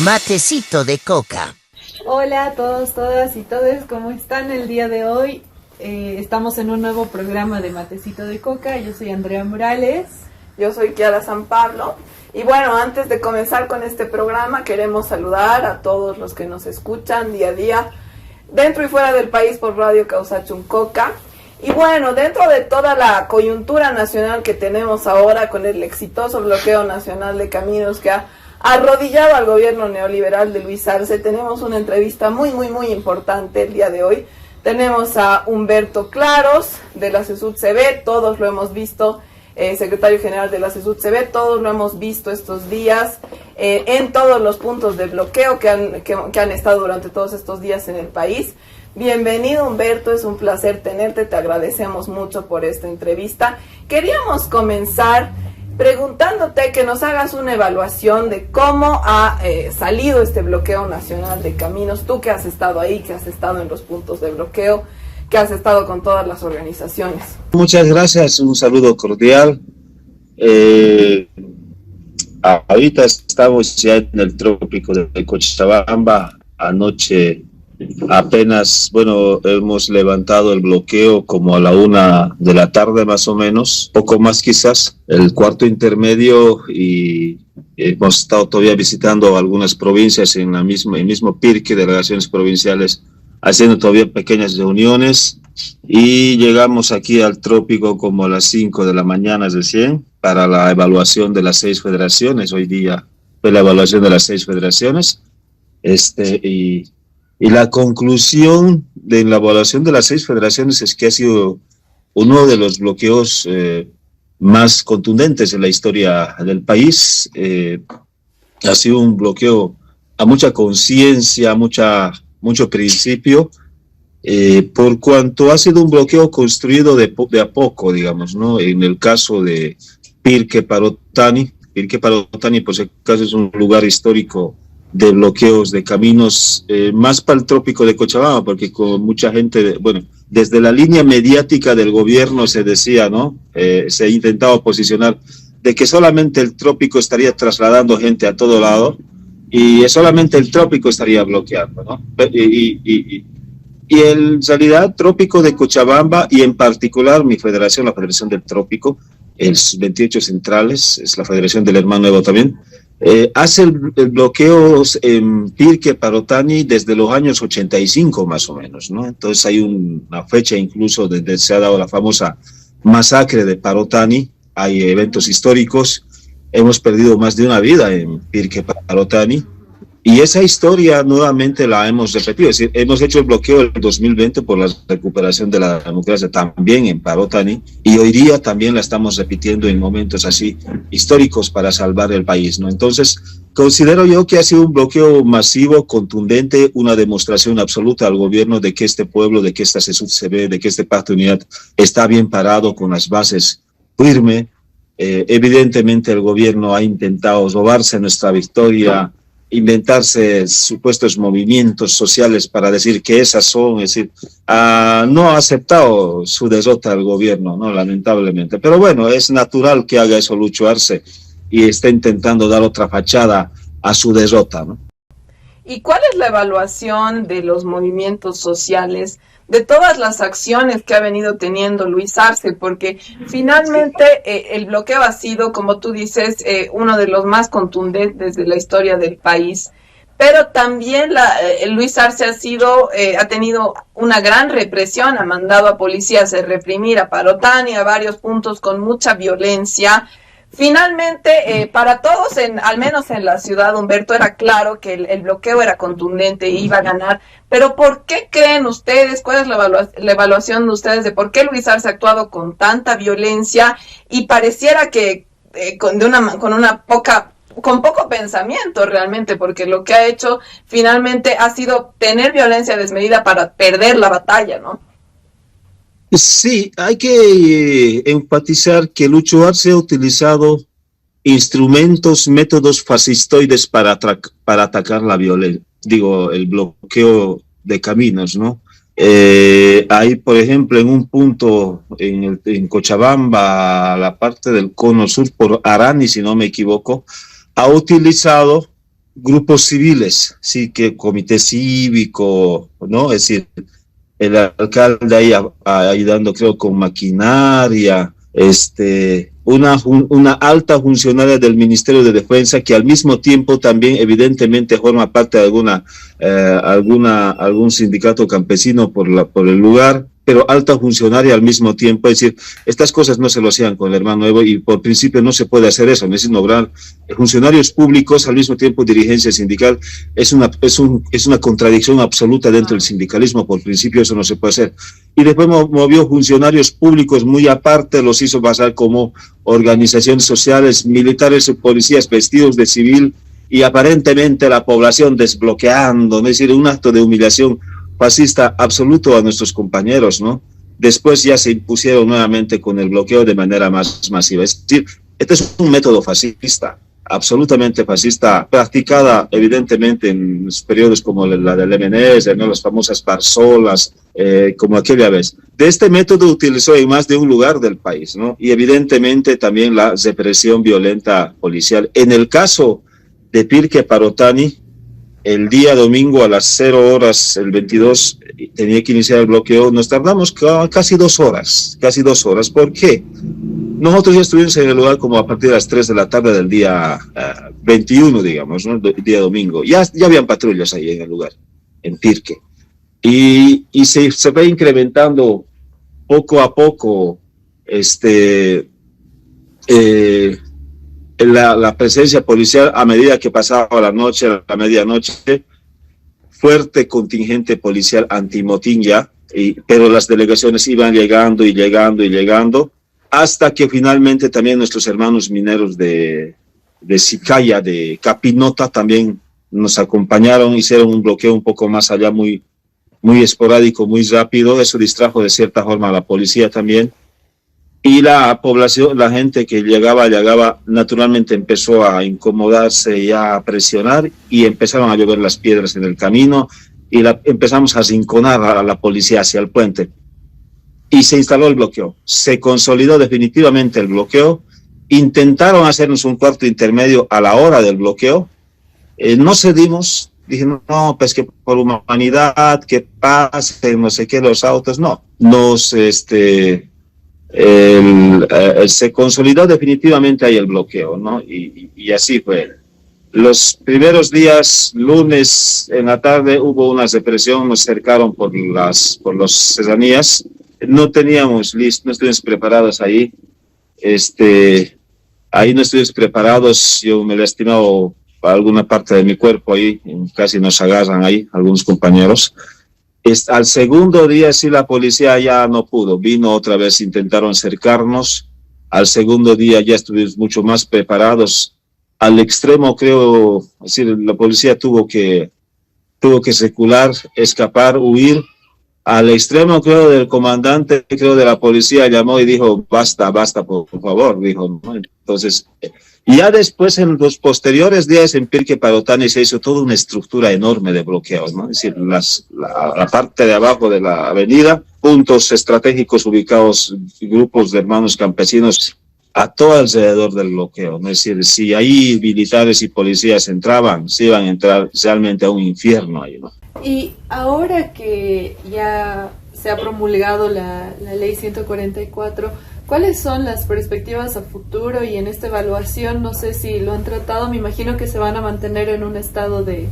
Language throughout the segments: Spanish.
Matecito de coca. Hola a todos, todas y todes, ¿cómo están el día de hoy? Estamos en un nuevo programa de Matecito de coca. Yo soy Andrea Morales. Yo soy Kiara San Pablo. Y bueno, antes de comenzar con este programa, queremos saludar a todos los que nos escuchan día a día, dentro y fuera del país por Radio Causachuncoca. Y bueno, dentro de toda la coyuntura nacional que tenemos ahora con el exitoso bloqueo nacional de caminos que ha arrodillado al gobierno neoliberal de Luis Arce, tenemos una entrevista muy importante el día de hoy. Tenemos a Humberto Claros de la CESUD-CB, todos lo hemos visto, secretario general de la CESUD-CB, todos lo hemos visto estos días en todos los puntos de bloqueo que han estado durante todos estos días en el país. Bienvenido, Humberto, es un placer tenerte, te agradecemos mucho por esta entrevista. Queríamos comenzar preguntándote que nos hagas una evaluación de cómo ha salido este bloqueo nacional de caminos, tú que has estado ahí, que has estado en los puntos de bloqueo, que has estado con todas las organizaciones. Muchas gracias, un saludo cordial. Ahorita estamos ya en el trópico de Cochabamba. Anoche apenas, hemos levantado el bloqueo como a la 1 de la tarde más o menos, poco más quizás, el cuarto intermedio, y hemos estado todavía visitando algunas provincias en el mismo Pirque, delegaciones provinciales, haciendo todavía pequeñas reuniones, y llegamos aquí al trópico como a las 5 de la mañana recién, para la evaluación de las 6 federaciones. Hoy día fue la evaluación de las 6 federaciones, y la conclusión de la evaluación de las 6 federaciones es que ha sido uno de los bloqueos más contundentes en la historia del país. Ha sido un bloqueo a mucha conciencia, mucho principio, por cuanto ha sido un bloqueo construido de a poco, digamos, ¿no? En el caso de Pirque Parotani, por si acaso, es un lugar histórico de bloqueos de caminos, más para el trópico de Cochabamba, porque con mucha gente, desde la línea mediática del gobierno se decía, ¿no? Se ha intentado posicionar de que solamente el trópico estaría trasladando gente a todo lado, y solamente el trópico estaría bloqueando, ¿no? Y en realidad, trópico de Cochabamba, y en particular mi federación, la Federación del Trópico, el 28 Centrales, es la federación del Hermano Evo también, hace el bloqueo en Pirque Parotani desde los años 85 más o menos, ¿no? Entonces hay una fecha incluso donde se ha dado la famosa masacre de Parotani, hay eventos históricos, hemos perdido más de una vida en Pirque Parotani, y esa historia nuevamente la hemos repetido. Es decir, hemos hecho el bloqueo el 2020 por la recuperación de la democracia también en Parotani, y hoy día también la estamos repitiendo en momentos así históricos para salvar el país, ¿no? Entonces, considero yo que ha sido un bloqueo masivo, contundente, una demostración absoluta al gobierno de que este pueblo, de que esta CESUD-CB, de que este Pacto de Unidad está bien parado, con las bases firmes. Evidentemente el gobierno ha intentado robarse nuestra victoria, inventarse supuestos movimientos sociales para decir que esas son, es decir, no ha aceptado su derrota al gobierno, ¿no? Lamentablemente. Pero bueno, es natural que haga eso Lucho Arce, y está intentando dar otra fachada a su derrota, ¿no? ¿Y cuál es la evaluación de los movimientos sociales, de todas las acciones que ha venido teniendo Luis Arce? Porque finalmente el bloqueo ha sido, como tú dices, uno de los más contundentes de la historia del país, pero también Luis Arce ha tenido una gran represión, ha mandado a policías a reprimir a Parotani, a varios puntos con mucha violencia. Finalmente, para todos, al menos en la ciudad, Humberto, era claro que el bloqueo era contundente e iba a ganar. Pero ¿por qué creen ustedes? ¿Cuál es la evaluación de ustedes de por qué Luis Arce ha actuado con tanta violencia y pareciera que con poco pensamiento realmente? Porque lo que ha hecho finalmente ha sido tener violencia desmedida para perder la batalla, ¿no? Sí, hay que enfatizar que Lucho Arce ha utilizado métodos fascistoides para atacar la violencia, el bloqueo de caminos, ¿no? Hay, por ejemplo, en un punto en Cochabamba, la parte del cono sur, por Arani, si no me equivoco, ha utilizado grupos civiles, sí, que comité cívico, ¿no? Es decir, el alcalde ahí ayudando, creo, con maquinaria, una alta funcionaria del Ministerio de Defensa que al mismo tiempo también evidentemente forma parte de algún sindicato campesino por el lugar, pero alta funcionaria al mismo tiempo. Es decir, estas cosas no se lo hacían con el hermano Evo y por principio no se puede hacer eso. Necesitan lograr funcionarios públicos al mismo tiempo dirigencia sindical. Es una contradicción absoluta dentro del sindicalismo. Por principio eso no se puede hacer. Y después movió funcionarios públicos muy aparte, los hizo pasar como organizaciones sociales, militares y policías vestidos de civil y aparentemente la población desbloqueando, es decir, un acto de humillación fascista absoluto a nuestros compañeros, ¿no? Después ya se impusieron nuevamente con el bloqueo de manera más masiva. Es decir, este es un método fascista, absolutamente fascista, practicada evidentemente en periodos como la del MNS, ¿no? Las famosas Barzolas, como aquella vez. De este método utilizó en más de un lugar del país, ¿no? Y evidentemente también la represión violenta policial. En el caso de Pirque Parotani, el día domingo a las 0 horas, el 22, tenía que iniciar el bloqueo. Nos tardamos casi 2 horas, ¿Por qué? Nosotros ya estuvimos en el lugar como a partir de las 3 de la tarde del día 21, digamos, ¿no? El día domingo. Ya habían patrullas ahí en el lugar, en Pirque. Y se va incrementando poco a poco la presencia policial a medida que pasaba la noche, la medianoche, fuerte contingente policial antimotín ya, pero las delegaciones iban llegando, hasta que finalmente también nuestros hermanos mineros de Sicaya, de Capinota, también nos acompañaron, hicieron un bloqueo un poco más allá, muy esporádico, muy rápido. Eso distrajo de cierta forma a la policía también. Y la población, la gente que llegaba, naturalmente empezó a incomodarse y a presionar y empezaron a llover las piedras en el camino y empezamos a arrinconar a la policía hacia el puente. Y se instaló el bloqueo. Se consolidó definitivamente el bloqueo. Intentaron hacernos un cuarto intermedio a la hora del bloqueo. No cedimos. Dije, no, pues que por humanidad, que pasen, no sé qué, los autos. No, se consolidó definitivamente ahí el bloqueo, ¿no? Y así fue. Los primeros días, lunes en la tarde, hubo una represión, nos cercaron por las serranías. No teníamos no estuvimos preparados ahí. Ahí no estuvimos preparados. Yo me he lastimado alguna parte de mi cuerpo ahí, casi nos agarran ahí algunos compañeros. Al segundo día sí la policía ya no pudo, vino otra vez, intentaron acercarnos. Al segundo día ya estuvimos mucho más preparados. Al extremo, creo, es decir, la policía tuvo que circular, escapar, huir. Al extremo, creo, del comandante, creo, de la policía llamó y dijo, basta, por favor, dijo, ¿no? Entonces, ya después, en los posteriores días en Pirque Parotani se hizo toda una estructura enorme de bloqueos, ¿no? Es decir, la parte de abajo de la avenida, puntos estratégicos ubicados, grupos de hermanos campesinos a todo alrededor del bloqueo, ¿no? Es decir, si ahí militares y policías entraban, se iban a entrar realmente a un infierno ahí, ¿no? Y ahora que ya se ha promulgado la ley 144, ¿cuáles son las perspectivas a futuro? Y en esta evaluación, no sé si lo han tratado, me imagino que se van a mantener en un estado de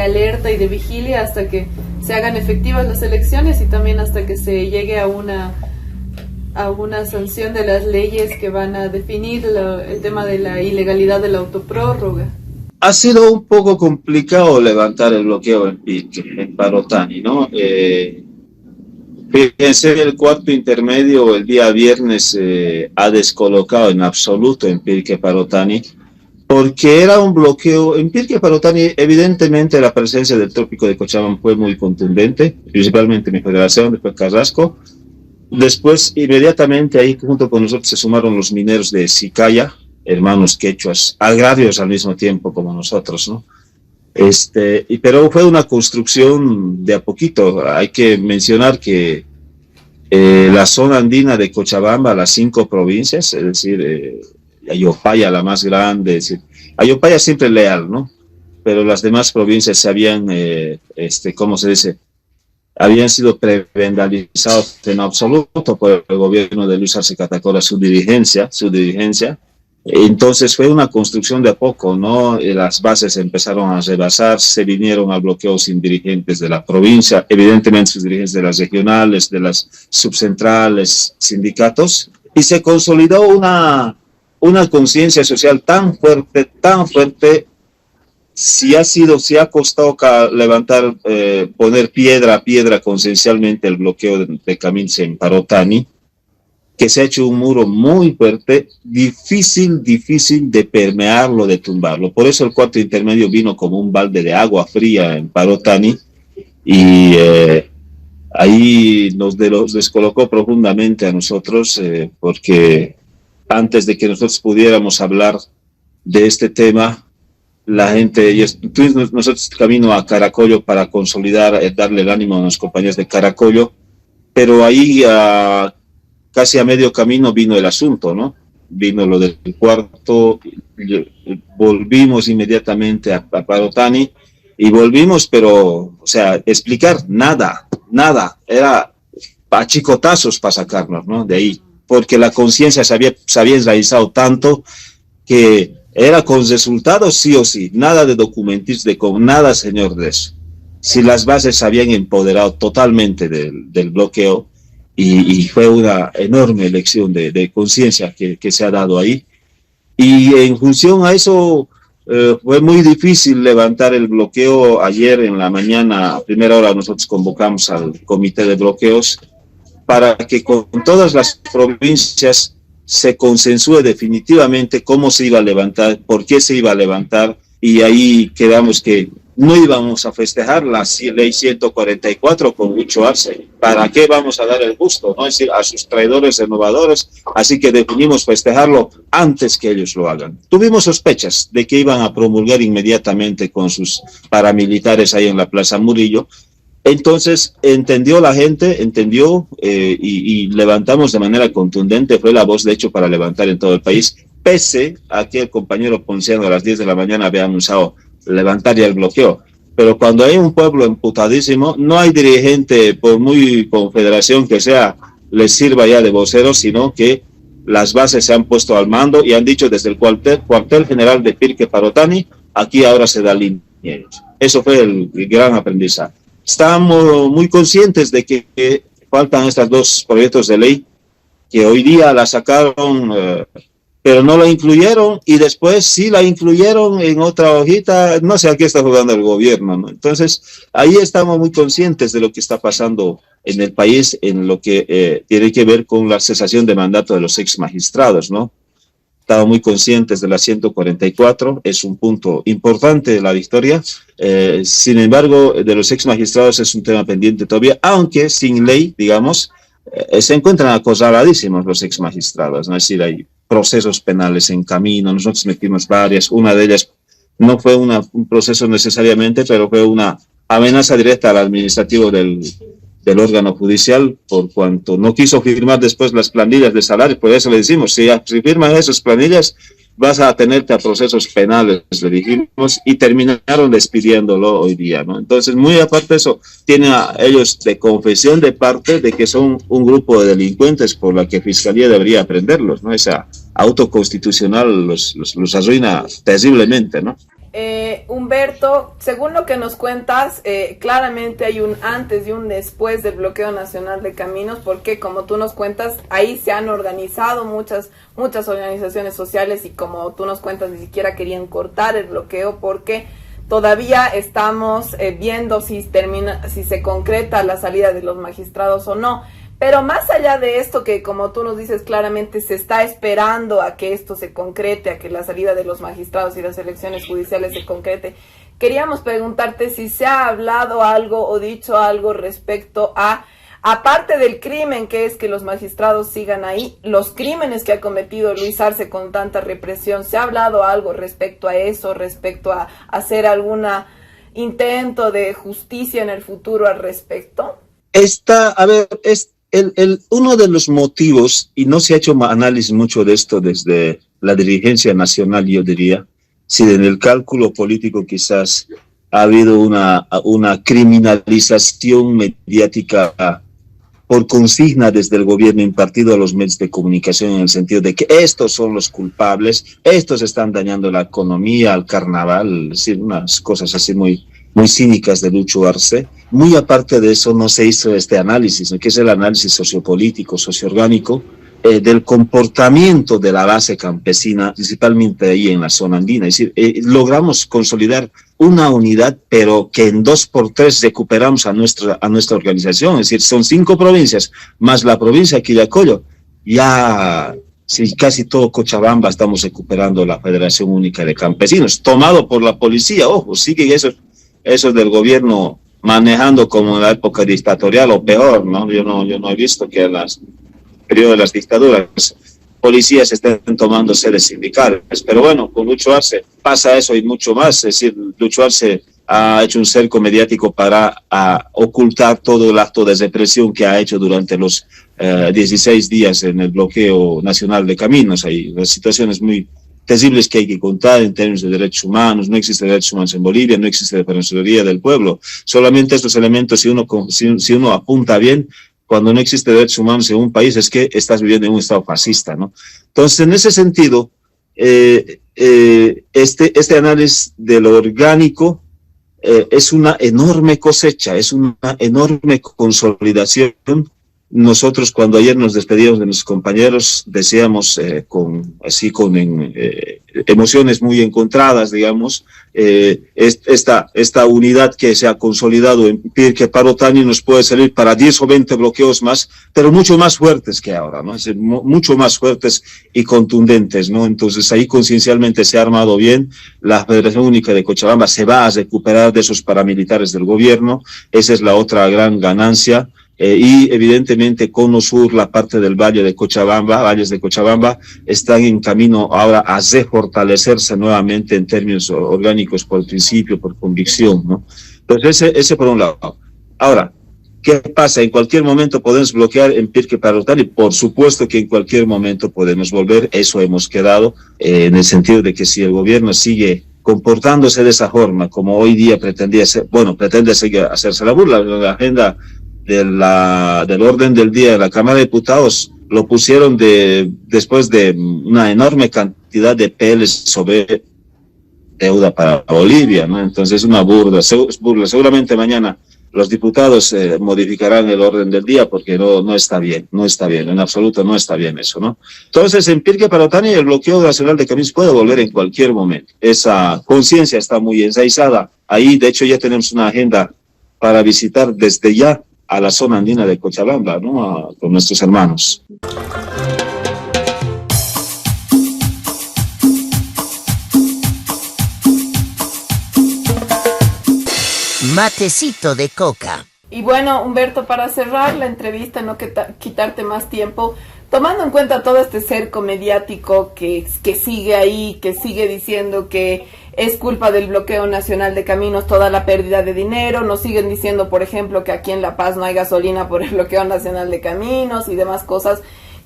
alerta y de vigilia hasta que se hagan efectivas las elecciones y también hasta que se llegue a una sanción de las leyes que van a definir el tema de la ilegalidad de la autoprórroga. Ha sido un poco complicado levantar el bloqueo en Parotani, ¿no? Fíjense, el cuarto intermedio el día viernes ha descolocado en absoluto en Pirque Parotani, porque era un bloqueo. En Pirque Parotani, evidentemente, la presencia del trópico de Cochabamba fue muy contundente, principalmente en mi federación, después Carrasco. Después, inmediatamente ahí, junto con nosotros, se sumaron los mineros de Sicaya, hermanos quechuas, agrarios al mismo tiempo como nosotros, ¿no? Pero fue una construcción de a poquito. Hay que mencionar que la zona andina de Cochabamba, las 5 provincias, es decir, Ayopaya la más grande, es decir, Ayopaya siempre leal, ¿no? pero las demás provincias se habían, ¿cómo se dice? Habían sido prebendalizados en absoluto por el gobierno de Luis Arce Catacora, su dirigencia. Entonces fue una construcción de a poco, ¿no? Las bases empezaron a rebasar, se vinieron al bloqueo sin dirigentes de la provincia, evidentemente sus dirigentes de las regionales, de las subcentrales, sindicatos, y se consolidó una conciencia social tan fuerte. Si ha costado levantar, poner piedra a piedra conciencialmente el bloqueo de caminos en Parotani, que se ha hecho un muro muy fuerte, difícil de permearlo, de tumbarlo. Por eso el cuarto intermedio vino como un balde de agua fría en Parotani, y ahí nos descolocó profundamente a nosotros, porque antes de que nosotros pudiéramos hablar de este tema, la gente, nosotros camino a Caracollo para consolidar, darle el ánimo a los compañeros de Caracollo, pero ahí casi a medio camino vino el asunto, ¿no? Vino lo del cuarto, volvimos inmediatamente a Parotani, y volvimos, pero, o sea, explicar nada, era a chicotazos para sacarnos, ¿no? De ahí, porque la conciencia se había enraizado tanto que era con resultados sí o sí, nada de documentismo, nada, señor, de eso. Si las bases se habían empoderado totalmente del bloqueo, y fue una enorme lección de conciencia que se ha dado ahí, y en función a eso fue muy difícil levantar el bloqueo. Ayer en la mañana, a primera hora, nosotros convocamos al comité de bloqueos para que con todas las provincias se consensúe definitivamente cómo se iba a levantar, por qué se iba a levantar, y ahí quedamos que no íbamos a festejar la ley 144 con mucho Arce. ¿Para qué vamos a dar el gusto, no? Es decir, a sus traidores renovadores. Así que definimos festejarlo antes que ellos lo hagan. Tuvimos sospechas de que iban a promulgar inmediatamente con sus paramilitares ahí en la Plaza Murillo. Entonces entendió la gente, y levantamos de manera contundente. Fue la voz, de hecho, para levantar en todo el país, pese a que el compañero Ponciano a las 10 de la mañana había anunciado levantar ya el bloqueo. Pero cuando hay un pueblo emputadísimo, no hay dirigente, por muy confederación que sea, les sirva ya de vocero, sino que las bases se han puesto al mando y han dicho desde el cuartel general de Pirque Parotani, aquí ahora se da línea. Eso fue el gran aprendizaje. Estamos muy conscientes de que faltan estos dos proyectos de ley que hoy día la sacaron, pero no la incluyeron, y después sí la incluyeron en otra hojita. No sé a qué está jugando el gobierno, ¿no? Entonces, ahí estamos muy conscientes de lo que está pasando en el país, en lo que tiene que ver con la cesación de mandato de los ex magistrados, ¿no? Estamos muy conscientes de la 144, es un punto importante de la victoria. Sin embargo, de los ex magistrados es un tema pendiente todavía, aunque sin ley, digamos, se encuentran acorraladísimos los ex magistrados, ¿no? Es decir, hay procesos penales en camino. Nosotros metimos varias, una de ellas no fue un proceso necesariamente, pero fue una amenaza directa al administrativo del órgano judicial, por cuanto no quiso firmar después las planillas de salarios. Por eso le decimos, si firman esas planillas, vas a tenerte a procesos penales, le dijimos, y terminaron despidiéndolo hoy día, ¿no? Entonces, muy aparte de eso, tienen a ellos de confesión de parte de que son un grupo de delincuentes por la que Fiscalía debería aprenderlos, ¿no? Esa autoconstitucional los arruina terriblemente, ¿no? Humberto, según lo que nos cuentas, claramente hay un antes y un después del bloqueo nacional de caminos, porque como tú nos cuentas, ahí se han organizado muchas organizaciones sociales, y como tú nos cuentas, ni siquiera querían cortar el bloqueo porque todavía estamos viendo si se concreta la salida de los magistrados o no. Pero más allá de esto, que como tú nos dices claramente, se está esperando a que esto se concrete, a que la salida de los magistrados y las elecciones judiciales se concrete, queríamos preguntarte si se ha hablado algo o dicho algo respecto a, aparte del crimen que es que los magistrados sigan ahí, los crímenes que ha cometido Luis Arce con tanta represión. ¿Se ha hablado algo respecto a eso, respecto a hacer algún intento de justicia en el futuro al respecto? Uno de los motivos, y no se ha hecho análisis mucho de esto desde la dirigencia nacional, yo diría, si en el cálculo político quizás ha habido una criminalización mediática por consigna desde el gobierno impartido a los medios de comunicación, en el sentido de que estos son los culpables, estos están dañando la economía, al carnaval, es decir, unas cosas así muy cínicas de Lucho Arce. Muy aparte de eso, no se hizo este análisis, ¿no?, que es el análisis sociopolítico, socioorgánico, del comportamiento de la base campesina, principalmente ahí en la zona andina. Es decir, logramos consolidar una unidad, pero que en 2x3 recuperamos a nuestra organización. Es decir, son 5 provincias, más la provincia de Quillacollo. Ya, sí, casi todo Cochabamba estamos recuperando la Federación Única de Campesinos, tomado por la policía. Ojo, siguen esos del gobierno manejando como en la época dictatorial o peor, ¿no? Yo no he visto que en las periodo de las dictaduras, policías estén tomando sedes sindicales. Pero bueno, con Lucho Arce pasa eso y mucho más. Es decir, Lucho Arce ha hecho un cerco mediático para ocultar todo el acto de represión que ha hecho durante los 16 días en el bloqueo nacional de caminos. Hay situaciones muy terribles que hay que contar en términos de derechos humanos. No existe derechos humanos en Bolivia, no existe defensoría del pueblo. Solamente estos elementos, si uno apunta bien, cuando no existe derechos humanos en un país, es que estás viviendo en un estado fascista, ¿no? Entonces, en ese sentido, este análisis de lo orgánico es una enorme cosecha, es una enorme consolidación. Nosotros, cuando ayer nos despedíamos de nuestros compañeros, decíamos con emociones muy encontradas, digamos, esta unidad que se ha consolidado en Pirque Parotani nos puede salir para 10 o 20 bloqueos más, pero mucho más fuertes que ahora, ¿no? Es decir, mucho más fuertes y contundentes, ¿no? Entonces ahí conciencialmente se ha armado bien. La Federación Única de Cochabamba se va a recuperar de esos paramilitares del gobierno. Esa es la otra gran ganancia. Y evidentemente Cono Sur, la parte del Valles de Cochabamba, están en camino ahora a refortalecerse nuevamente en términos orgánicos por principio, por convicción, ¿no? Entonces ese por un lado. Ahora, ¿qué pasa? En cualquier momento podemos bloquear en Pirque Parotani. Por supuesto que en cualquier momento podemos volver. Eso hemos quedado en el sentido de que si el gobierno sigue comportándose de esa forma, como hoy día pretende hacerse la burla, la agenda del orden del día de la Cámara de Diputados lo pusieron después de una enorme cantidad de PLs sobre deuda para Bolivia, ¿no? Entonces es una burla. Seguramente mañana los diputados modificarán el orden del día porque no está bien, en absoluto no está bien eso, ¿no? Entonces en Pirque Parotani el bloqueo nacional de caminos puede volver en cualquier momento. Esa conciencia está muy enraizada. Ahí de hecho ya tenemos una agenda para visitar desde ya a la zona andina de Cochabamba, ¿no? Con nuestros hermanos. Matecito de coca. Y bueno, Humberto, para cerrar la entrevista, no quitarte más tiempo, tomando en cuenta todo este cerco mediático que sigue ahí, que sigue diciendo que es culpa del bloqueo nacional de caminos toda la pérdida de dinero, nos siguen diciendo, por ejemplo, que aquí en La Paz no hay gasolina por el bloqueo nacional de caminos y demás cosas.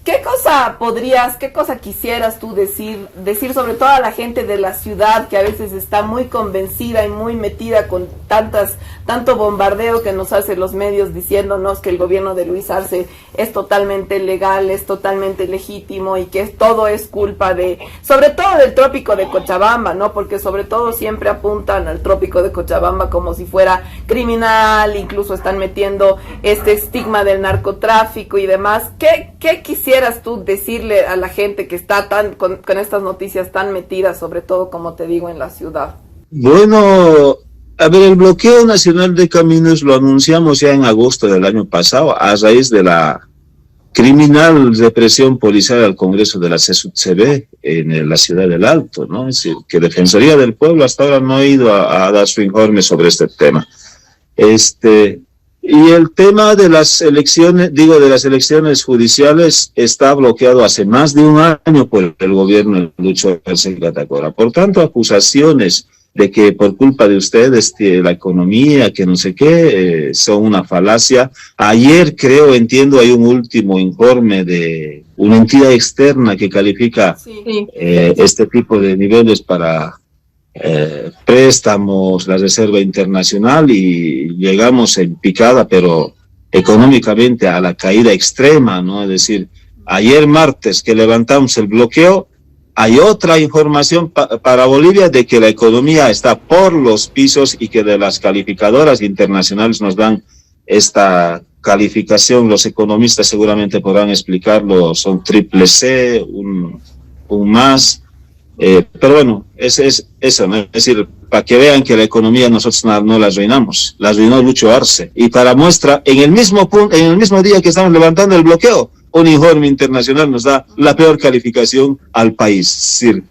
¿Qué cosa quisieras tú decir sobre todo a la gente de la ciudad que a veces está muy convencida y muy metida con tanto bombardeo que nos hace los medios diciéndonos que el gobierno de Luis Arce es totalmente legal, es totalmente legítimo y que todo es culpa sobre todo del trópico de Cochabamba, ¿no? Porque sobre todo siempre apuntan al trópico de Cochabamba como si fuera criminal, incluso están metiendo este estigma del narcotráfico y demás. ¿Qué quisieras tú decirle a la gente que está con estas noticias tan metidas, sobre todo, como te digo, en la ciudad? Bueno, a ver, el bloqueo nacional de caminos lo anunciamos ya en agosto del año pasado a raíz de la criminal represión policial al Congreso de la CSUTCB en la ciudad del Alto, ¿no? Es decir, que Defensoría del Pueblo hasta ahora no ha ido a dar su informe sobre este tema. Y el tema de las elecciones judiciales está bloqueado hace más de un año por el gobierno de Lucho Arce Catacora. Por tanto, acusaciones de que por culpa de ustedes la economía, que no sé qué, son una falacia. Ayer entiendo, hay un último informe de una entidad externa que califica este tipo de niveles para préstamos, la Reserva Internacional, y llegamos en picada, pero económicamente a la caída extrema, ¿no? Es decir, ayer martes que levantamos el bloqueo, hay otra información para Bolivia de que la economía está por los pisos y que de las calificadoras internacionales nos dan esta calificación. Los economistas seguramente podrán explicarlo, son triple C, un más. Pero bueno, es eso, ¿no? Es decir, para que vean que la economía nosotros no la arruinamos, la arruinó Lucho Arce. Y para muestra, en el mismo día que estamos levantando el bloqueo, un informe internacional nos da la peor calificación al país. Es decir,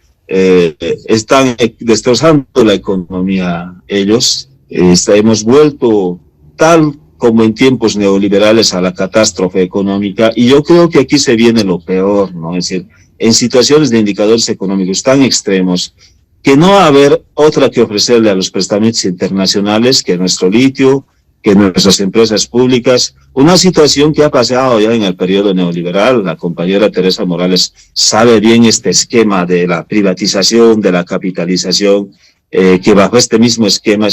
están destrozando la economía ellos. Hemos vuelto tal como en tiempos neoliberales a la catástrofe económica, y yo creo que aquí se viene lo peor, ¿no? Es decir, en situaciones de indicadores económicos tan extremos, que no va a haber otra que ofrecerle a los prestamistas internacionales que nuestro litio, que nuestras empresas públicas, una situación que ha pasado ya en el periodo neoliberal. La compañera Teresa Morales sabe bien este esquema de la privatización, de la capitalización, que bajo este mismo esquema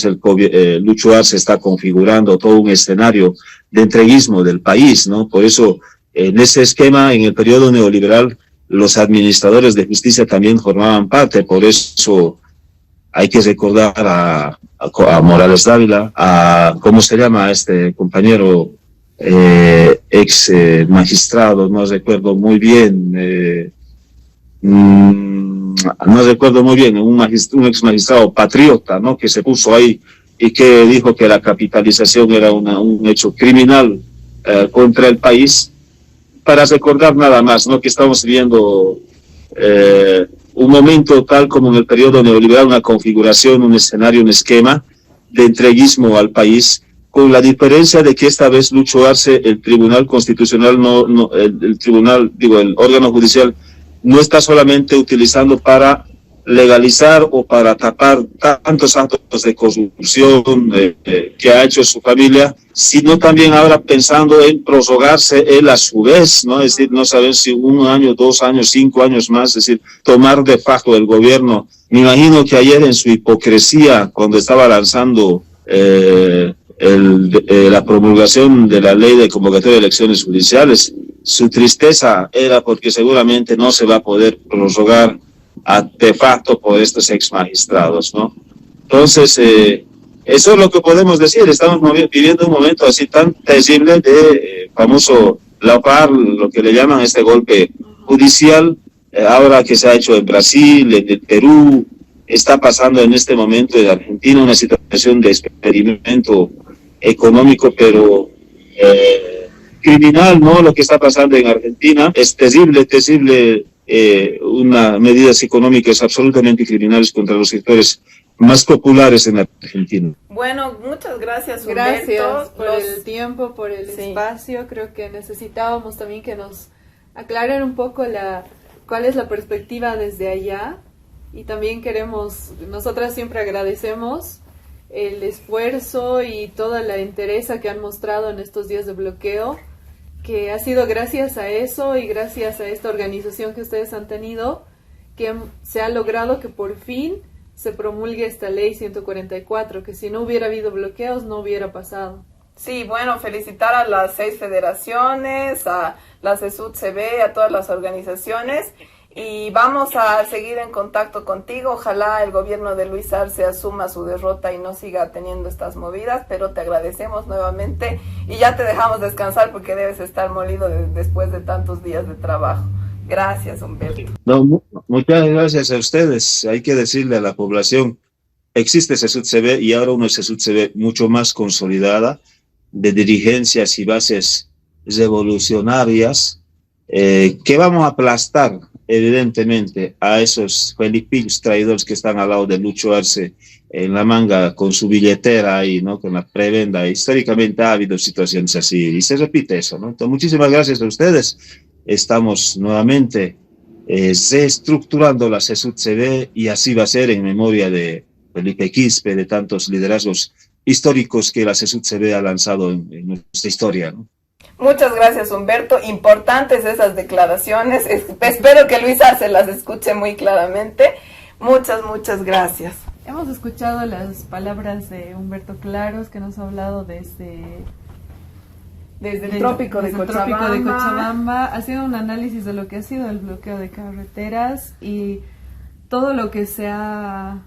Lucho Arce está configurando todo un escenario de entreguismo del país, ¿no? Por eso, en ese esquema, en el periodo neoliberal, los administradores de justicia también formaban parte. Por eso hay que recordar a Morales Dávila, ¿cómo se llama este compañero ex magistrado? No recuerdo muy bien, un ex magistrado patriota, ¿no? Que se puso ahí y que dijo que la capitalización era un hecho criminal contra el país. Para recordar nada más, ¿no? Que estamos viendo un momento tal como en el periodo neoliberal, una configuración, un escenario, un esquema de entreguismo al país, con la diferencia de que esta vez Lucho Arce, el Tribunal Constitucional, el órgano judicial, no está solamente utilizando para legalizar o para tapar tantos actos de corrupción que ha hecho su familia, sino también ahora pensando en prorrogarse él a su vez, ¿no? Es decir, no saber si 1 año, 2 años, 5 años más, es decir, tomar de facto el gobierno. Me imagino que ayer en su hipocresía, cuando estaba lanzando la promulgación de la ley de convocatoria de elecciones judiciales, su tristeza era porque seguramente no se va a poder prorrogar de facto por estos ex magistrados, ¿no? Entonces, eso es lo que podemos decir. Estamos viviendo un momento así tan terrible de famoso laupar, lo que le llaman este golpe judicial, ahora que se ha hecho en Brasil, en el Perú, está pasando en este momento en Argentina una situación de experimento económico, pero criminal, ¿no? Lo que está pasando en Argentina es terrible, unas medidas económicas absolutamente criminales contra los sectores más populares en Argentina. Bueno, muchas gracias, Humberto. Gracias por el tiempo, por el espacio. Creo que necesitábamos también que nos aclaren un poco cuál es la perspectiva desde allá, y también nosotras siempre agradecemos el esfuerzo y toda la entereza que han mostrado en estos días de bloqueo, que ha sido gracias a eso y gracias a esta organización que ustedes han tenido, que se ha logrado que por fin se promulgue esta ley 144, que si no hubiera habido bloqueos no hubiera pasado. Sí, bueno, felicitar a las 6 federaciones, a la CESUD-CB, a todas las organizaciones, y vamos a seguir en contacto contigo. Ojalá el gobierno de Luis Arce asuma su derrota y no siga teniendo estas movidas, pero te agradecemos nuevamente y ya te dejamos descansar porque debes estar molido después de tantos días de trabajo. Gracias, Humberto. No, muchas gracias a ustedes. Hay que decirle a la población, existe CESUD-CB y ahora una CESUD-CB mucho más consolidada, de dirigencias y bases revolucionarias, que vamos a aplastar evidentemente a esos felipillos traidores que están al lado de Lucho Arce en la manga con su billetera ahí, ¿no? Con la prebenda. Históricamente ha habido situaciones así y se repite eso, ¿no? Entonces, muchísimas gracias a ustedes. Estamos nuevamente reestructurando la CESUD-CB y así va a ser en memoria de Felipe Quispe, de tantos liderazgos históricos que la CESUD-CB ha lanzado en nuestra historia, ¿no? Muchas gracias, Humberto. Importantes esas declaraciones. Espero que Luis Arce las escuche muy claramente. Muchas gracias. Hemos escuchado las palabras de Humberto Claros, que nos ha hablado desde el trópico de Cochabamba. Ha sido un análisis de lo que ha sido el bloqueo de carreteras y todo lo que se ha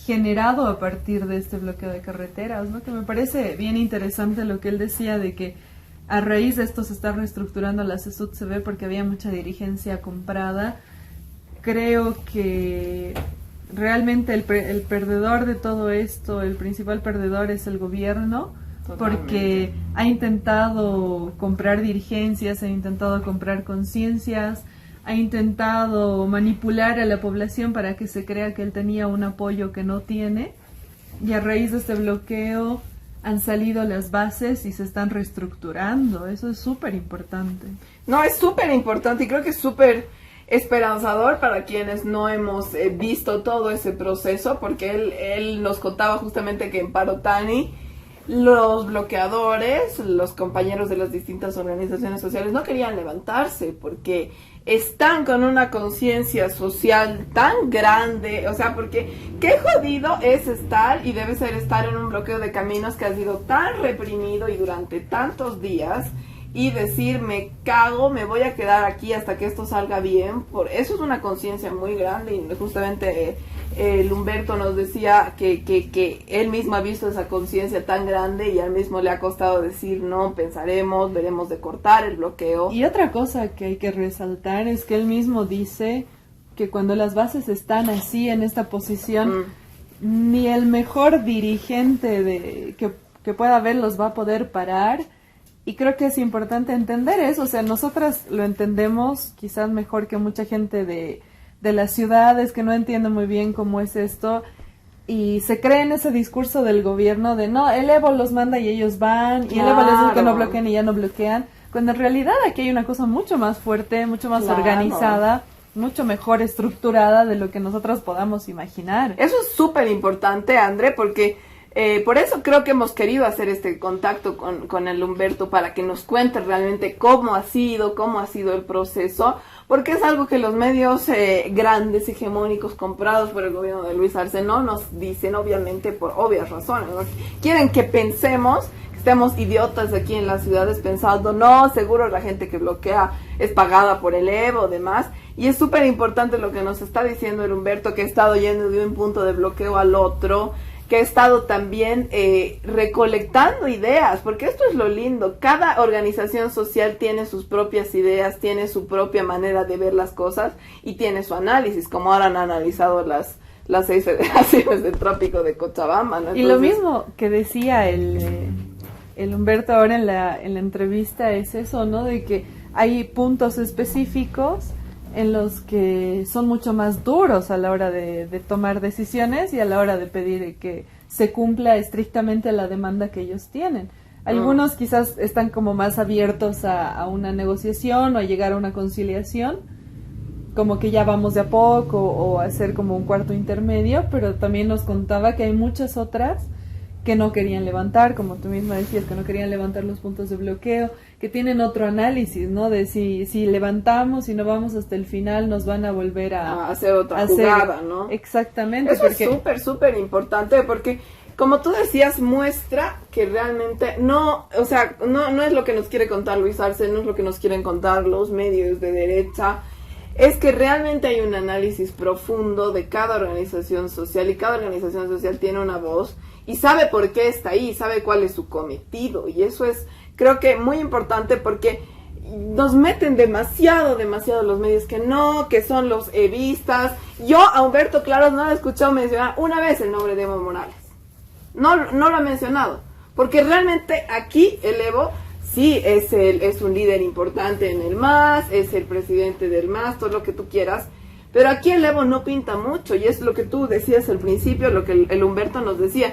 generado a partir de este bloqueo de carreteras, ¿no? Que me parece bien interesante lo que él decía de que a raíz de esto se está reestructurando la CESUD-CB porque había mucha dirigencia comprada. Creo que realmente el perdedor de todo esto, el principal perdedor es el gobierno. Totalmente. Porque ha intentado comprar dirigencias, ha intentado comprar conciencias, ha intentado manipular a la población para que se crea que él tenía un apoyo que no tiene, y a raíz de este bloqueo han salido las bases y se están reestructurando. Eso es súper importante. No, es súper importante y creo que es súper esperanzador para quienes no hemos visto todo ese proceso, porque él nos contaba justamente que en Parotani los bloqueadores, los compañeros de las distintas organizaciones sociales no querían levantarse porque están con una conciencia social tan grande, o sea, porque qué jodido es estar, y debe ser estar en un bloqueo de caminos que ha sido tan reprimido y durante tantos días, y decir, me cago, me voy a quedar aquí hasta que esto salga bien. Por eso es una conciencia muy grande, y justamente el Humberto nos decía que él mismo ha visto esa conciencia tan grande y a él mismo le ha costado decir, no, pensaremos, veremos de cortar el bloqueo. Y otra cosa que hay que resaltar es que él mismo dice que cuando las bases están así, en esta posición, ni el mejor dirigente que pueda haber los va a poder parar. Y creo que es importante entender eso, o sea, nosotras lo entendemos quizás mejor que mucha gente de las ciudades que no entiende muy bien cómo es esto, y se cree en ese discurso del gobierno de no, el Evo los manda y ellos van, y el Evo les dice que no bloqueen y ya no bloquean, cuando en realidad aquí hay una cosa mucho más fuerte, mucho más organizada, mucho mejor estructurada de lo que nosotros podamos imaginar. Eso es súper importante, André, porque por eso creo que hemos querido hacer este contacto con el Humberto, para que nos cuente realmente cómo ha sido el proceso, porque es algo que los medios grandes, hegemónicos, comprados por el gobierno de Luis Arce no nos dicen, obviamente por obvias razones, ¿no? Quieren que pensemos, que estemos idiotas aquí en las ciudades pensando, no, seguro la gente que bloquea es pagada por el Evo o demás. Y es súper importante lo que nos está diciendo el Humberto, que ha estado yendo de un punto de bloqueo al otro, que ha estado también recolectando ideas, porque esto es lo lindo, cada organización social tiene sus propias ideas, tiene su propia manera de ver las cosas y tiene su análisis, como ahora han analizado las 6 federaciones del trópico de Cochabamba, ¿no? Entonces, y lo mismo que decía el Humberto ahora en la entrevista es eso, ¿no? De que hay puntos específicos en los que son mucho más duros a la hora de tomar decisiones y a la hora de pedir que se cumpla estrictamente la demanda que ellos tienen. Algunos quizás están como más abiertos a una negociación o a llegar a una conciliación, como que ya vamos de a poco o a hacer como un cuarto intermedio, pero también nos contaba que hay muchas otras que no querían levantar, como tú misma decías, que no querían levantar los puntos de bloqueo, que tienen otro análisis, ¿no? De si levantamos y no vamos hasta el final, nos van a volver a hacer otra jugada, ¿no? Exactamente. Eso es súper importante, porque como tú decías, muestra que realmente no, o sea, no es lo que nos quiere contar Luis Arce, no es lo que nos quieren contar los medios de derecha, es que realmente hay un análisis profundo de cada organización social, y cada organización social tiene una voz y sabe por qué está ahí, sabe cuál es su cometido, y eso es, creo que muy importante, porque nos meten demasiado los medios que son los evistas. Yo a Humberto Claros no lo he escuchado mencionar una vez el nombre de Evo Morales, no lo ha mencionado, porque realmente aquí el Evo sí es un líder importante en el MAS, es el presidente del MAS, todo lo que tú quieras, pero aquí el Evo no pinta mucho, y es lo que tú decías al principio, lo que el Humberto nos decía.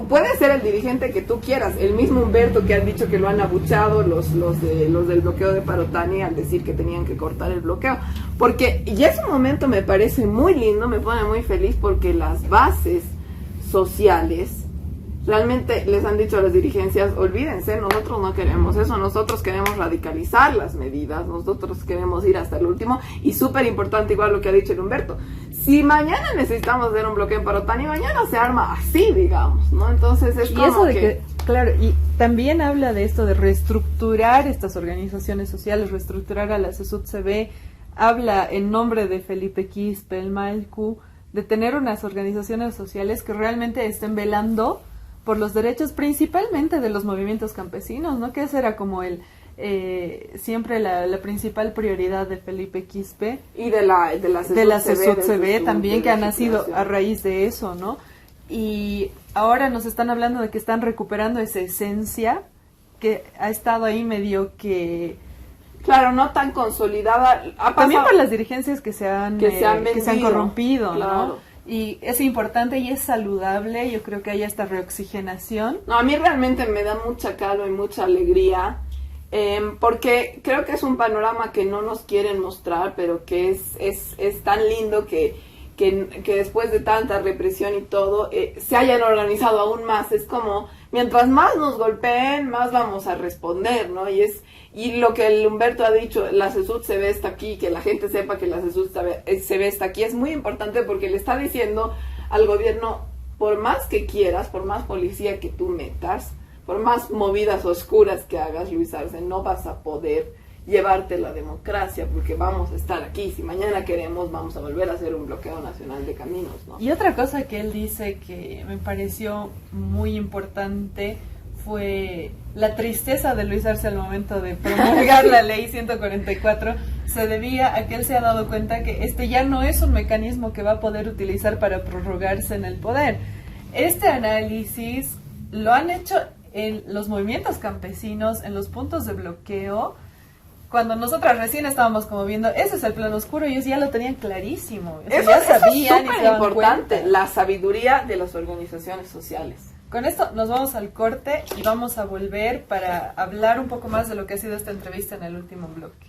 Puede ser el dirigente que tú quieras, el mismo Humberto que han dicho que lo han abuchado los del bloqueo de Parotani al decir que tenían que cortar el bloqueo, porque y ese momento me parece muy lindo, me pone muy feliz, porque las bases sociales realmente les han dicho a las dirigencias, olvídense, nosotros no queremos eso, nosotros queremos radicalizar las medidas, nosotros queremos ir hasta el último, y súper importante igual lo que ha dicho el Humberto, si mañana necesitamos hacer un bloqueo en Parotani, mañana se arma así, digamos, ¿no? Entonces es como y eso de que, claro, y también habla de esto de reestructurar estas organizaciones sociales, reestructurar a la CESUD-CB, habla en nombre de Felipe Quispe, el Malcu, de tener unas organizaciones sociales que realmente estén velando por los derechos principalmente de los movimientos campesinos, ¿no? Que ese era como siempre la principal prioridad de Felipe Quispe. Y de la CESUD-CB también, que ha nacido a raíz de eso, ¿no? Y ahora nos están hablando de que están recuperando esa esencia que ha estado ahí medio que... Claro, no tan consolidada. También por las dirigencias que se han corrompido, claro, ¿no? Y es importante y es saludable, yo creo que hay esta reoxigenación. No, a mí realmente me da mucha calma y mucha alegría, porque creo que es un panorama que no nos quieren mostrar, pero que es tan lindo que después de tanta represión y todo, se hayan organizado aún más. Es como, mientras más nos golpeen, más vamos a responder, ¿no? Y lo que el Humberto ha dicho, la CESUD-CB está aquí, que la gente sepa que la CESUD-CB está aquí, es muy importante porque le está diciendo al gobierno, por más que quieras, por más policía que tú metas, por más movidas oscuras que hagas, Luis Arce, no vas a poder llevarte la democracia, porque vamos a estar aquí. Si mañana queremos, vamos a volver a hacer un bloqueo nacional de caminos, ¿no? Y otra cosa que él dice que me pareció muy importante fue la tristeza de Luis Arce al momento de promulgar la ley 144, se debía a que él se ha dado cuenta que este ya no es un mecanismo que va a poder utilizar para prorrogarse en el poder. Este análisis lo han hecho en los movimientos campesinos, en los puntos de bloqueo, cuando nosotras recién estábamos como viendo, ese es el plano oscuro, ellos ya lo tenían clarísimo. Eso ya sabían, es súper importante, la sabiduría de las organizaciones sociales. Con esto nos vamos al corte y vamos a volver para hablar un poco más de lo que ha sido esta entrevista en el último bloque.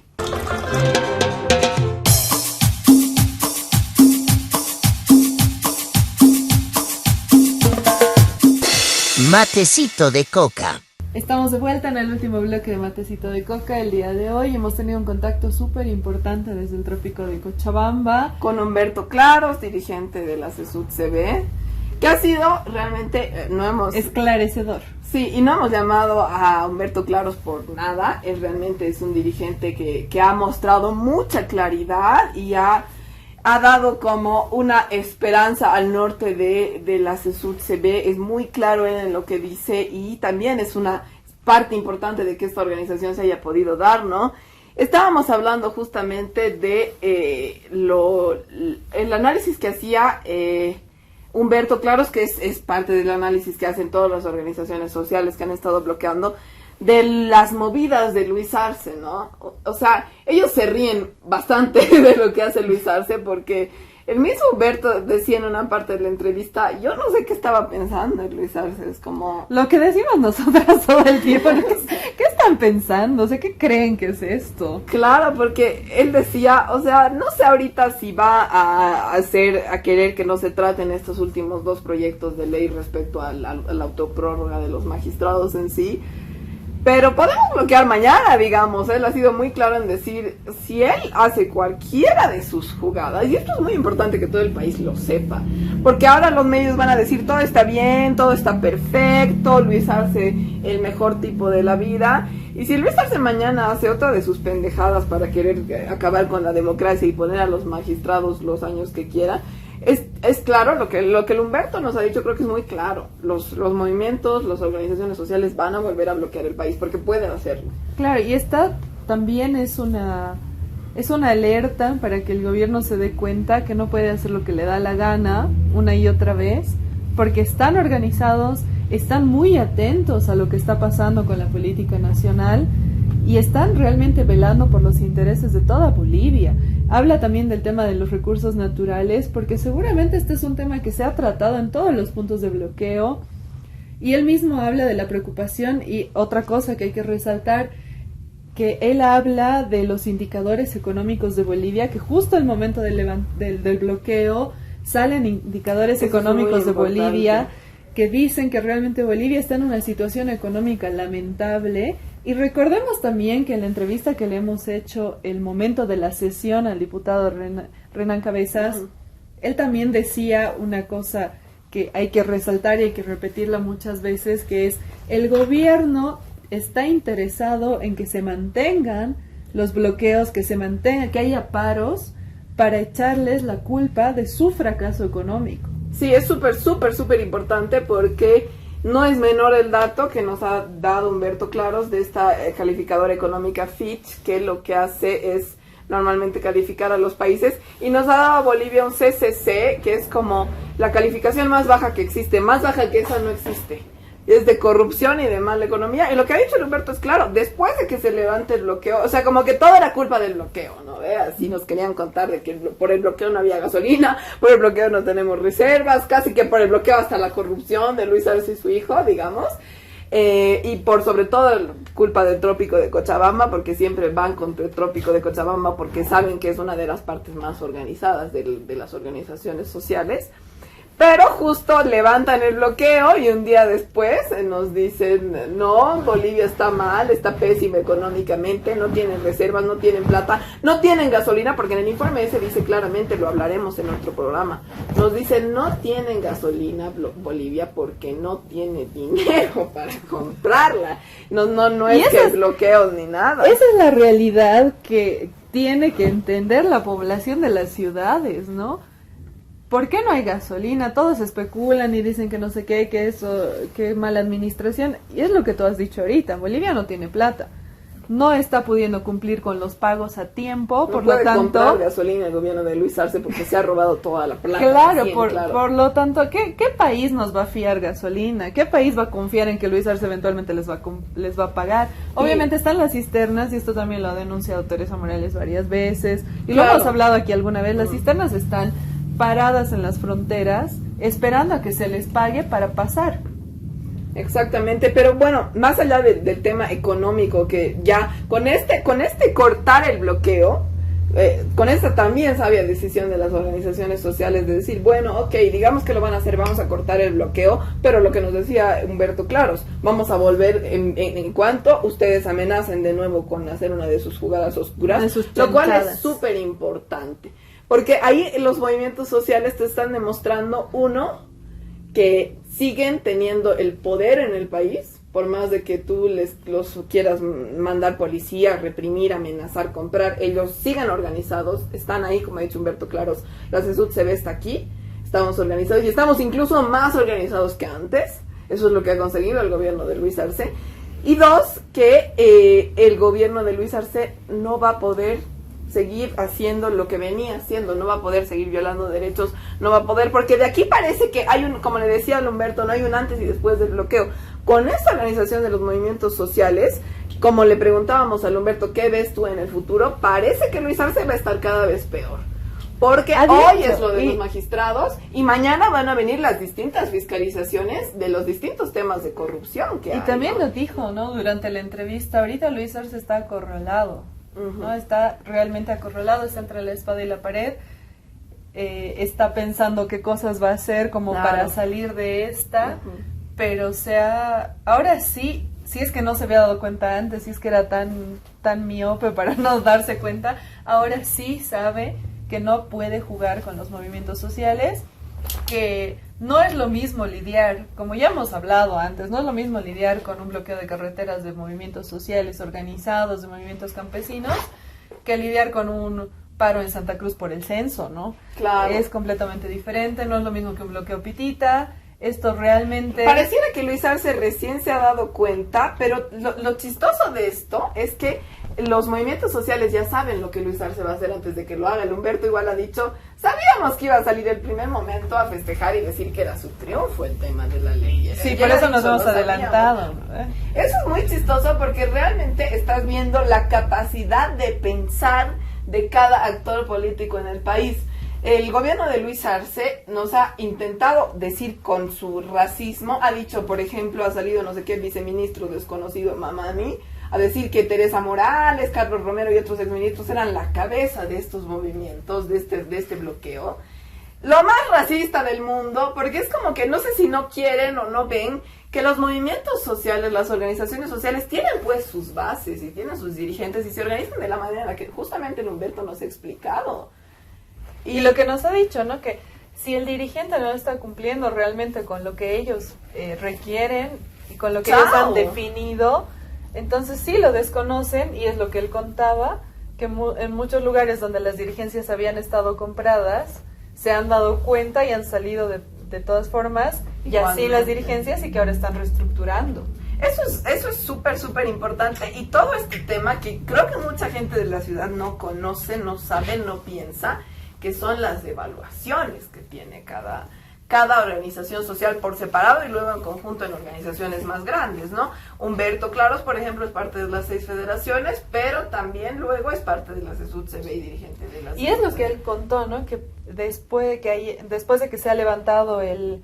Matecito de coca. Estamos de vuelta en el último bloque de Matecito de Coca. El día de hoy hemos tenido un contacto súper importante desde el trópico de Cochabamba con Humberto Claros, dirigente de la CESUD-CB, que ha sido realmente, esclarecedor. Sí, y no hemos llamado a Humberto Claros por nada. Él realmente es un dirigente que ha mostrado mucha claridad y ha dado como una esperanza al norte de la CESUD-CB. Es muy claro él en lo que dice y también es una parte importante de que esta organización se haya podido dar, ¿no? Estábamos hablando justamente de el análisis que hacía Humberto Claros, que es parte del análisis que hacen todas las organizaciones sociales que han estado bloqueando, de las movidas de Luis Arce, ¿no? O sea, ellos se ríen bastante de lo que hace Luis Arce, porque el mismo Humberto decía en una parte de la entrevista, yo no sé qué estaba pensando Luis Arce, es como... Lo que decimos nosotras todo el tiempo, ¿qué están pensando? O sea, ¿qué creen que es esto? Claro, porque él decía, o sea, no sé ahorita si va a querer que no se traten estos últimos 2 proyectos de ley respecto a la autoprórroga de los magistrados en sí, pero podemos bloquear mañana, digamos. Él ha sido muy claro en decir, si él hace cualquiera de sus jugadas, y esto es muy importante que todo el país lo sepa, porque ahora los medios van a decir, todo está bien, todo está perfecto, Luis Arce, el mejor tipo de la vida, y si Luis Arce mañana hace otra de sus pendejadas para querer acabar con la democracia y poner a los magistrados los años que quiera, es claro lo que el Humberto nos ha dicho, creo que es muy claro. Los movimientos, las organizaciones sociales van a volver a bloquear el país porque pueden hacerlo. Claro, y esta también es una alerta para que el gobierno se dé cuenta que no puede hacer lo que le da la gana una y otra vez, porque están organizados, están muy atentos a lo que está pasando con la política nacional y están realmente velando por los intereses de toda Bolivia. Habla también del tema de los recursos naturales, porque seguramente este es un tema que se ha tratado en todos los puntos de bloqueo, y él mismo habla de la preocupación. Y otra cosa que hay que resaltar, que él habla de los indicadores económicos de Bolivia, que justo al momento del bloqueo salen indicadores económicos de Bolivia que dicen que realmente Bolivia está en una situación económica lamentable. Y recordemos también que en la entrevista que le hemos hecho el momento de la sesión al diputado Renan Cabezas, él también decía una cosa que hay que resaltar y hay que repetirla muchas veces, que es: el gobierno está interesado en que se mantengan los bloqueos, que se mantenga, que haya paros, para echarles la culpa de su fracaso económico. Sí, es súper importante, porque no es menor el dato que nos ha dado Humberto Claros de esta calificadora económica Fitch, que lo que hace es normalmente calificar a los países, y nos ha dado a Bolivia un CCC, que es como la calificación más baja que existe. Más baja que esa no existe. Es de corrupción y de mala economía. Y lo que ha dicho Humberto es claro: después de que se levante el bloqueo, o sea, como que todo era culpa del bloqueo, ¿no? Así nos querían contar de que por el bloqueo no había gasolina, por el bloqueo no tenemos reservas, casi que por el bloqueo hasta la corrupción de Luis Arce y su hijo, digamos. Y por sobre todo culpa del trópico de Cochabamba, porque siempre van contra el trópico de Cochabamba, porque saben que es una de las partes más organizadas de las organizaciones sociales. Pero justo levantan el bloqueo y un día después nos dicen: no, Bolivia está mal, está pésima económicamente, no tienen reservas, no tienen plata, no tienen gasolina, porque en el informe ese dice claramente, lo hablaremos en otro programa, nos dicen: no tienen gasolina Bolivia porque no tiene dinero para comprarla. No es que es bloqueos ni nada. Esa es la realidad que tiene que entender la población de las ciudades, ¿no? ¿Por qué no hay gasolina? Todos especulan y dicen que no sé qué, que eso, que mala administración. Y es lo que tú has dicho ahorita: Bolivia no tiene plata. No está pudiendo cumplir con los pagos a tiempo, por lo tanto... comprar gasolina el gobierno de Luis Arce porque se ha robado toda la plata. Claro, por lo tanto, ¿qué país nos va a fiar gasolina? ¿Qué país va a confiar en que Luis Arce eventualmente les va a pagar? Obviamente están las cisternas, y esto también lo ha denunciado Teresa Morales varias veces, y lo hemos hablado aquí alguna vez. Las cisternas están paradas en las fronteras esperando a que se les pague para pasar. Exactamente, pero bueno, más allá del tema económico, que ya con este cortar el bloqueo, con esta también sabia decisión de las organizaciones sociales de decir: bueno, ok, digamos que lo van a hacer, vamos a cortar el bloqueo, pero lo que nos decía Humberto Claros: vamos a volver en cuanto ustedes amenacen de nuevo con hacer una de sus jugadas oscuras, lo cual es súper importante. Porque ahí los movimientos sociales te están demostrando, uno, que siguen teniendo el poder en el país, por más de que tú los quieras mandar policía, reprimir, amenazar, comprar, ellos siguen organizados, están ahí, como ha dicho Humberto Claros, la CESUD se ve está aquí, estamos organizados y estamos incluso más organizados que antes. Eso es lo que ha conseguido el gobierno de Luis Arce. Y dos, que el gobierno de Luis Arce no va a poder seguir haciendo lo que venía haciendo, no va a poder seguir violando derechos, no va a poder, porque de aquí parece que hay como le decía a Humberto, no hay un antes y después del bloqueo. Con esta organización de los movimientos sociales, como le preguntábamos a Humberto: ¿qué ves tú en el futuro? Parece que Luis Arce va a estar cada vez peor, porque hoy es lo de los magistrados y mañana van a venir las distintas fiscalizaciones de los distintos temas de corrupción que hay. Y también lo dijo, ¿no?, durante la entrevista: ahorita Luis Arce está acorralado. ¿No? Está realmente acorralado, está entre la espada y la pared, está pensando qué cosas va a hacer como para salir de esta, pero ahora sí, si es que no se había dado cuenta antes, si es que era tan miope para no darse cuenta, ahora sí sabe que no puede jugar con los movimientos sociales, que no es lo mismo lidiar, como ya hemos hablado antes, no es lo mismo lidiar con un bloqueo de carreteras de movimientos sociales organizados, de movimientos campesinos, que lidiar con un paro en Santa Cruz por el censo, ¿no? Claro. Es completamente diferente, no es lo mismo que un bloqueo pitita. Esto realmente... Pareciera que Luis Arce recién se ha dado cuenta, pero lo chistoso de esto es que los movimientos sociales ya saben lo que Luis Arce va a hacer antes de que lo haga. El Humberto igual ha dicho: sabíamos que iba a salir el primer momento a festejar y decir que era su triunfo el tema de la ley. Sí, por eso nos hemos adelantado. Eso es muy chistoso, porque realmente estás viendo la capacidad de pensar de cada actor político en el país. El gobierno de Luis Arce nos ha intentado decir con su racismo, ha dicho, por ejemplo, ha salido no sé qué viceministro desconocido, Mamani, a decir que Teresa Morales, Carlos Romero y otros exministros eran la cabeza de estos movimientos, de este bloqueo. lo más racista del mundo, porque es como que no sé si no quieren o no ven que los movimientos sociales, las organizaciones sociales tienen pues sus bases y tienen sus dirigentes y se organizan de la manera en la que justamente el Humberto nos ha explicado. Y lo que nos ha dicho, ¿no? Que si el dirigente no está cumpliendo realmente con lo que ellos requieren y con lo que ellos han definido, entonces sí lo desconocen, y es lo que él contaba, que en muchos lugares donde las dirigencias habían estado compradas, se han dado cuenta y han salido de todas formas, y así las dirigencias, y que ahora están reestructurando. Eso es súper, súper importante. Y todo este tema que creo que mucha gente de la ciudad no conoce, no sabe, no piensa, que son las evaluaciones que tiene cada organización social por separado y luego en conjunto en organizaciones más grandes, ¿no? Humberto Claros, por ejemplo, es parte de las 6 federaciones, pero también luego es parte de la CESUD-CB y dirigente de las... Y es lo que él contó, ¿no? Que después de que se ha levantado el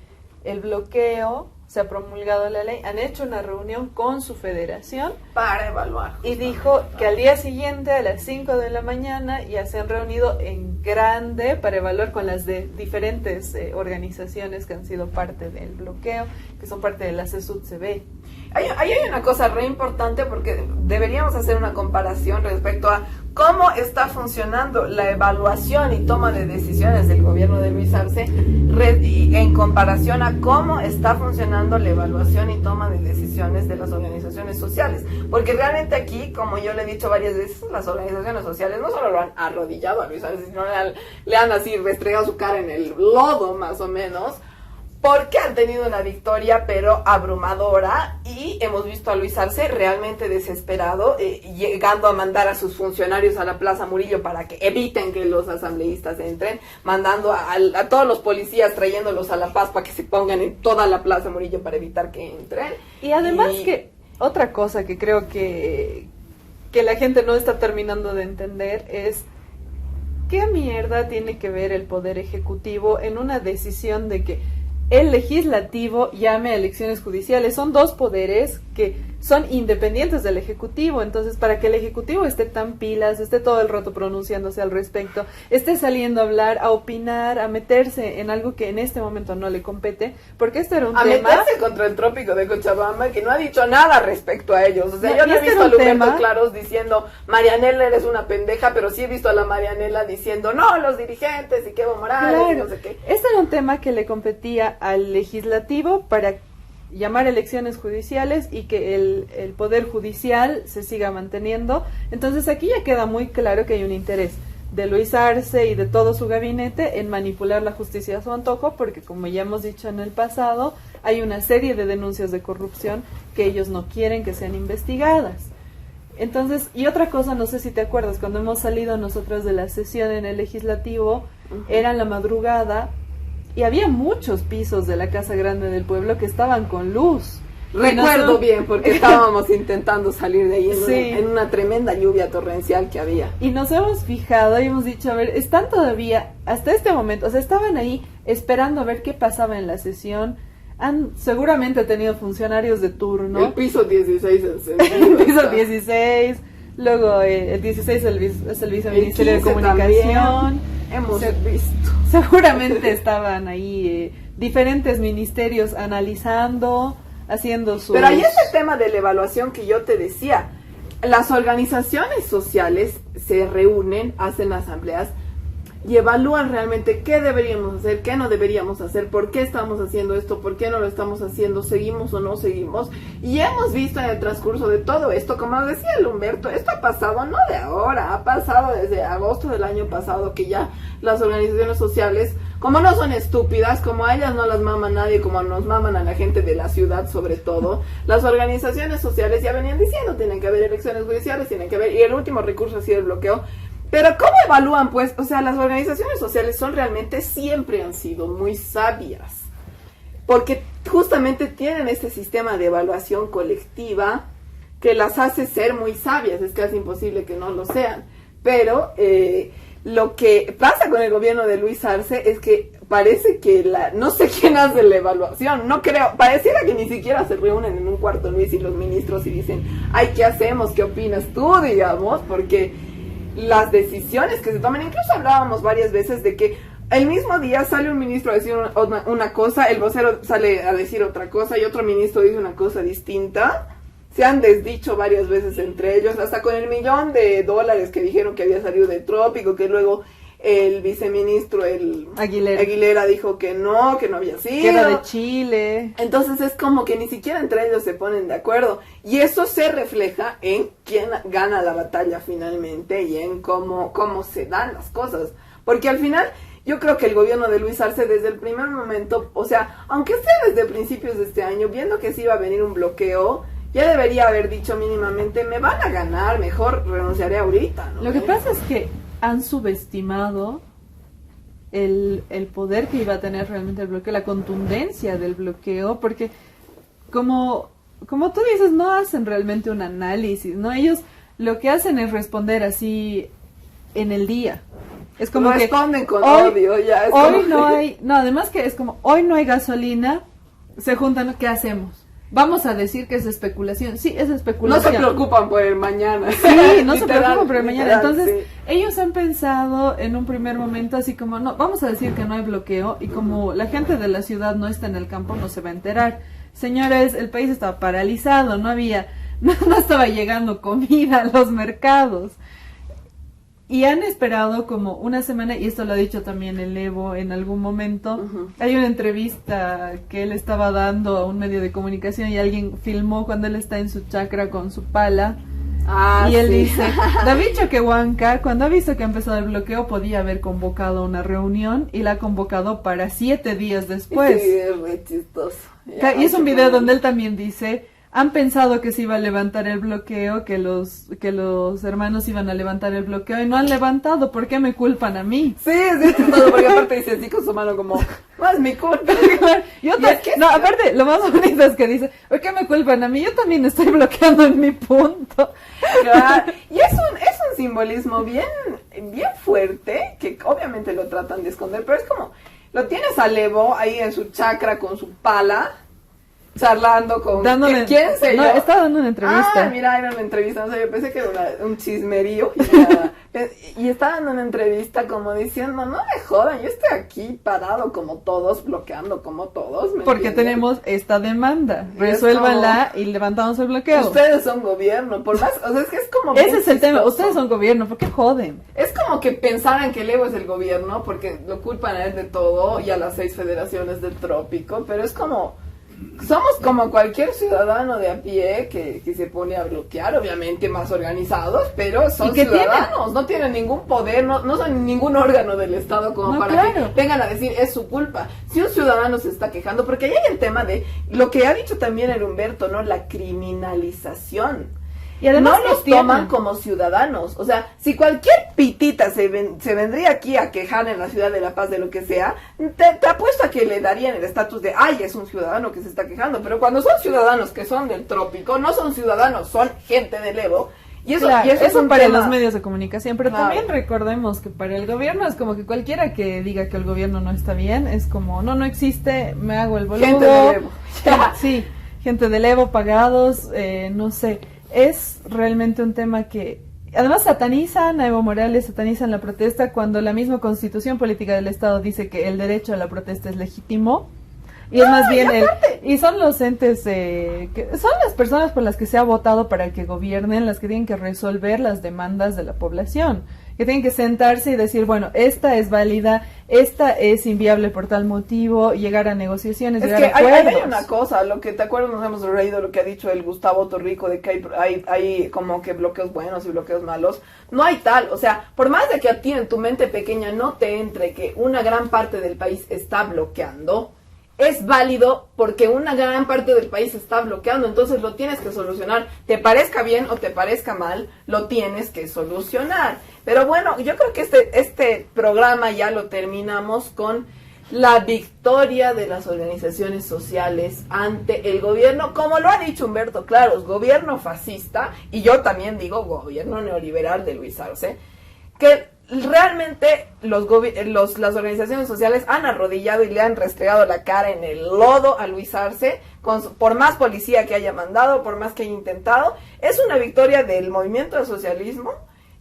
bloqueo, se ha promulgado la ley, han hecho una reunión con su federación para evaluar. Y dijo que al día siguiente, a las 5 de la mañana, ya se han reunido en grande para evaluar con las diferentes organizaciones que han sido parte del bloqueo, que son parte de la CESUD-CB. Ahí hay una cosa re importante, porque deberíamos hacer una comparación respecto a cómo está funcionando la evaluación y toma de decisiones del gobierno de Luis Arce en comparación a cómo está funcionando la evaluación y toma de decisiones de las organizaciones sociales. Porque realmente aquí, como yo le he dicho varias veces, las organizaciones sociales no solo lo han arrodillado a Luis Arce, sino le han así restregado su cara en el lodo, más o menos, porque han tenido una victoria pero abrumadora, y hemos visto a Luis Arce realmente desesperado, llegando a mandar a sus funcionarios a la Plaza Murillo para que eviten que los asambleístas entren, mandando a todos los policías, trayéndolos a La Paz para que se pongan en toda la Plaza Murillo para evitar que entren. Y además que otra cosa que creo que la gente no está terminando de entender es ¿qué mierda tiene que ver el Poder Ejecutivo en una decisión de que el legislativo llame a elecciones judiciales? Son dos poderes que son independientes del Ejecutivo. Entonces, para que el Ejecutivo esté tan pilas, esté todo el rato pronunciándose al respecto, esté saliendo a hablar, a opinar, a meterse en algo que en este momento no le compete, porque esto era un tema... A meterse contra el trópico de Cochabamba, que no ha dicho nada respecto a ellos. O sea, yo no he visto a Humberto Claros diciendo, Marianela eres una pendeja, pero sí he visto a la Marianela diciendo, no, los dirigentes y que Evo Morales, claro, y no sé qué. Este era un tema que le competía al legislativo para llamar elecciones judiciales y que el poder judicial se siga manteniendo. Entonces aquí ya queda muy claro que hay un interés de Luis Arce y de todo su gabinete en manipular la justicia a su antojo, porque como ya hemos dicho en el pasado, hay una serie de denuncias de corrupción que ellos no quieren que sean investigadas. Entonces, y otra cosa, no sé si te acuerdas, cuando hemos salido nosotros de la sesión en el legislativo, era en la madrugada, y había muchos pisos de la Casa Grande del Pueblo que estaban con luz. Recuerdo bien, porque estábamos intentando salir de ahí sí, en una tremenda lluvia torrencial que había. Y nos hemos fijado y hemos dicho, a ver, están todavía, hasta este momento, o sea, estaban ahí esperando a ver qué pasaba en la sesión. Han seguramente tenido funcionarios de turno. El piso 16 encendido. El piso 16, luego el 16 es el viceministerio de Comunicación. También. Hemos visto. Seguramente estaban ahí diferentes ministerios analizando, haciendo sus... Pero ahí es el tema de la evaluación que yo te decía. Las organizaciones sociales se reúnen, hacen asambleas y evalúan realmente qué deberíamos hacer, qué no deberíamos hacer, por qué estamos haciendo esto, por qué no lo estamos haciendo, seguimos o no seguimos. Y hemos visto en el transcurso de todo esto, como decía el Humberto, esto ha pasado no de ahora, ha pasado desde agosto del año pasado, que ya las organizaciones sociales, como no son estúpidas, como a ellas no las mama nadie, como nos maman a la gente de la ciudad sobre todo, las organizaciones sociales ya venían diciendo, tienen que haber elecciones judiciales, tienen que haber, y el último recurso ha sido el bloqueo. Pero ¿cómo evalúan, pues? O sea, las organizaciones sociales siempre han sido muy sabias, porque justamente tienen este sistema de evaluación colectiva que las hace ser muy sabias. Es casi imposible que no lo sean. Pero lo que pasa con el gobierno de Luis Arce es que parece que no sé quién hace la evaluación, no creo, pareciera que ni siquiera se reúnen en un cuarto Luis y los ministros y dicen, ay, ¿qué hacemos? ¿Qué opinas tú? Digamos, porque las decisiones que se toman, incluso hablábamos varias veces de que el mismo día sale un ministro a decir una cosa, el vocero sale a decir otra cosa y otro ministro dice una cosa distinta. Se han desdicho varias veces entre ellos, hasta con el $1,000,000 que dijeron que había salido del trópico, que luego el viceministro, el Aguilera dijo que no había sido. Que era de Chile. Entonces es como que ni siquiera entre ellos se ponen de acuerdo. Y eso se refleja en quién gana la batalla finalmente y en cómo se dan las cosas. Porque al final yo creo que el gobierno de Luis Arce desde el primer momento, o sea, aunque sea desde principios de este año, viendo que sí iba a venir un bloqueo, ya debería haber dicho mínimamente, me van a ganar, mejor renunciaré ahorita, ¿no? Lo que pasa es que han subestimado el poder que iba a tener realmente el bloqueo, la contundencia del bloqueo, porque como tú dices, no hacen realmente un análisis, ¿no? Ellos lo que hacen es responder así en el día. Es como responden que con hoy, odio, ya es hoy como... no hay, no, además que es como hoy no hay gasolina, se juntan, ¿qué hacemos? Vamos a decir que es especulación. Sí, es especulación. No se preocupan por el mañana. Sí, no se preocupan por el mañana. Entonces, sí. Ellos han pensado en un primer momento así como, no, vamos a decir que no hay bloqueo y como la gente de la ciudad no está en el campo, no se va a enterar. Señores, el país estaba paralizado, no estaba llegando comida a los mercados. Y han esperado como una semana, y esto lo ha dicho también el Evo en algún momento. Uh-huh. Hay una entrevista que él estaba dando a un medio de comunicación y alguien filmó cuando él está en su chacra con su pala. Y él dice, David Choquehuanca, cuando ha visto que ha empezado el bloqueo, podía haber convocado una reunión y la ha convocado para 7 días después. Sí, es re chistoso. Y es un video donde él también dice... Han pensado que se iba a levantar el bloqueo, que los hermanos iban a levantar el bloqueo y no han levantado. ¿Por qué me culpan a mí? Sí, es todo, porque aparte dice así con su mano como, no es mi culpa. Aparte, lo más bonito es que dice, ¿por qué me culpan a mí? Yo también estoy bloqueando en mi punto. Claro. Y es un simbolismo bien fuerte, que obviamente lo tratan de esconder, pero es como, lo tienes a Evo ahí en su chacra con su pala, charlando con... ¿Quién sé yo? No, estaba dando una entrevista. Mira, era una entrevista, no sé, yo pensé que era un chismerío. Y estaba dando una entrevista como diciendo, no me jodan, yo estoy aquí parado como todos, bloqueando como todos. Porque entienden? Tenemos esta demanda, resuélvanla y levantamos el bloqueo. Ustedes son gobierno, por más, o sea, es que es como... Ese es el tema, ustedes son gobierno, ¿por qué joden? Es como que pensaran que el Evo es el gobierno, porque lo culpan a él de todo y a las 6 federaciones del trópico, pero es como... Somos como cualquier ciudadano de a pie que se pone a bloquear, obviamente más organizados, pero son ciudadanos, no tienen ningún poder, no son ningún órgano del Estado como para que vengan a decir es su culpa. Si un ciudadano se está quejando, porque ahí hay el tema de lo que ha dicho también el Humberto, ¿no? La criminalización. Y además no los toman como ciudadanos. O sea, si cualquier pitita se vendría aquí a quejar en la ciudad de La Paz de lo que sea, te apuesto a que le darían el estatus de, ay, es un ciudadano que se está quejando. Pero cuando son ciudadanos que son del trópico, no son ciudadanos, son gente del Evo. Y eso, claro, y eso es un para tema... los medios de comunicación. Pero también recordemos que para el gobierno es como que cualquiera que diga que el gobierno no está bien, es como, no existe, me hago el boludo. Gente del Evo. Sí, gente del Evo pagados, no sé. Es realmente un tema que además satanizan a Evo Morales, satanizan la protesta cuando la misma Constitución Política del Estado dice que el derecho a la protesta es legítimo y es más bien y son los entes que son las personas por las que se ha votado para que gobiernen, las que tienen que resolver las demandas de la población, que tienen que sentarse y decir, bueno, esta es válida, esta es inviable por tal motivo, llegar a negociaciones, llegar a acuerdos. Hay una cosa, lo que te acuerdas, nos hemos reído lo que ha dicho el Gustavo Torrico, de que hay como que bloqueos buenos y bloqueos malos. No hay tal, o sea, por más de que a ti en tu mente pequeña no te entre que una gran parte del país está bloqueando, es válido porque una gran parte del país está bloqueando, entonces lo tienes que solucionar, te parezca bien o te parezca mal, lo tienes que solucionar. Pero bueno, yo creo que este programa ya lo terminamos con la victoria de las organizaciones sociales ante el gobierno, como lo ha dicho Humberto Claros, gobierno fascista, y yo también digo gobierno neoliberal de Luis Arce, que realmente las organizaciones sociales han arrodillado y le han restregado la cara en el lodo a Luis Arce, por más policía que haya mandado, por más que haya intentado. Es una victoria del movimiento del socialismo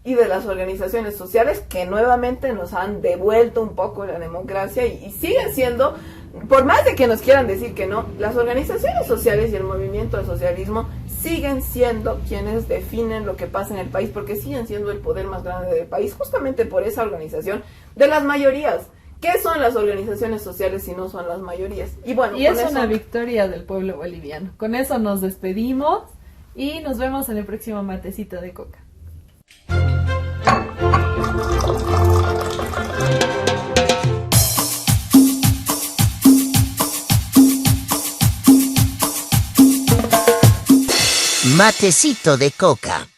y de las organizaciones sociales que nuevamente nos han devuelto un poco la democracia y siguen siendo, por más de que nos quieran decir que no, las organizaciones sociales y el movimiento al socialismo siguen siendo quienes definen lo que pasa en el país, porque siguen siendo el poder más grande del país, justamente por esa organización de las mayorías. ¿Qué son las organizaciones sociales si no son las mayorías? Y bueno, y es una victoria del pueblo boliviano. Con eso nos despedimos y nos vemos en el próximo matecito de coca. Matecito de coca.